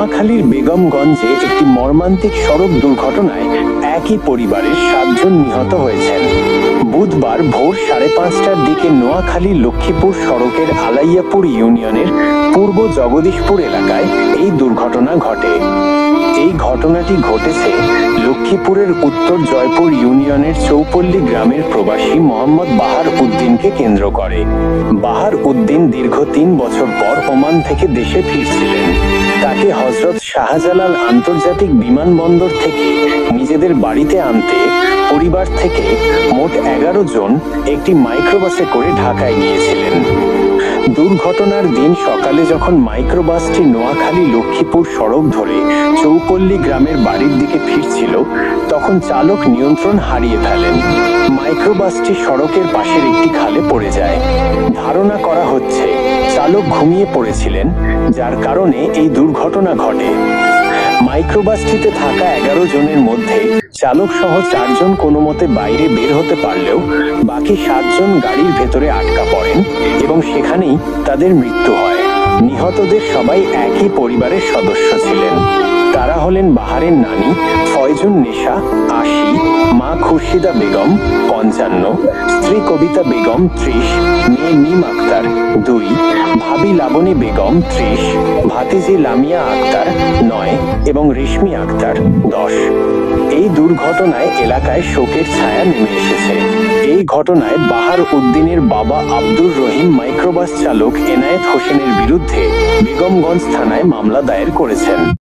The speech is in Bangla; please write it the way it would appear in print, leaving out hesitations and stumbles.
নোয়াখালীর বেগমগঞ্জে একটি মর্মান্তিক সড়ক দুর্ঘটনায় একই পরিবারের 7 জন নিহত হয়েছেন। বুধবার ভোর 5:30টার দিকে নোয়াখালী লক্ষ্মীপুর সড়কের আলাইয়াপুর ইউনিয়নের পূর্ব জগদীশপুর এলাকায় এই দুর্ঘটনা ঘটে। এই ঘটনাটি ঘটেছে লক্ষ্মীপুরের উত্তর জয়পুর ইউনিয়নের চৌপল্লী গ্রামের প্রবাসী মোহাম্মদ বাহার উদ্দিনকে কেন্দ্র করে। বাহার উদ্দিন দীর্ঘ 3 বছর পর ওমান থেকে দেশে ফিরছিলেন। তাকে হযরত শাহজালাল আন্তর্জাতিক বিমানবন্দর থেকে নিজেদের বাড়িতে আনতে পরিবার থেকে মোট 11 জন একটি মাইক্রোবাসে করে ঢাকায় গিয়েছিলেন। দুর্ঘটনার দিন সকালে যখন মাইক্রোবাসটি নোয়াখালী লক্ষ্মীপুর সড়ক ধরে চৌপল্লী গ্রামের বাড়ির দিকে ফিরছিল, তখন চালক নিয়ন্ত্রণ হারিয়ে ফেলেন। মাইক্রোবাসটি সড়কের পাশের একটি খালে পড়ে যায়। ধারণা করা হচ্ছে চালক ঘুমিয়ে পড়েছিলেন, যার কারণে এই দুর্ঘটনা ঘটে। মাইক্রোবাসটিতে থাকা 11 জনের মধ্যে চালক সহ 4 জন কোনোমতে বাইরে বের হতে পারলেও বাকি 7 জন গাড়ির ভেতরে আটকা পড়েন এবং সেখানেই তাদের মৃত্যু হয়। নিহতদের সবাই একই পরিবারের সদস্য ছিলেন। তারা হলেন বাহারের নানি ফয়জুন নেশা 80, মা খুরশিদা বেগম 55, স্ত্রী কবিতা বেগম 30, মেয়ে মিম আক্তার 2, ভাবি লাবণী বেগম 30, ভাতিজি লামিয়া আক্তার 9 এবং রেশমি আক্তার 10। এই দুর্ঘটনায় এলাকায় শোকের ছায়া নেমে এসেছে। এই ঘটনায় বাহার উদ্দিনের বাবা আব্দুর রহিম মাইক্রোবাস চালক এনায়েত হোসেনের বিরুদ্ধে বেগমগঞ্জ থানায় মামলা দায়ের করেছেন।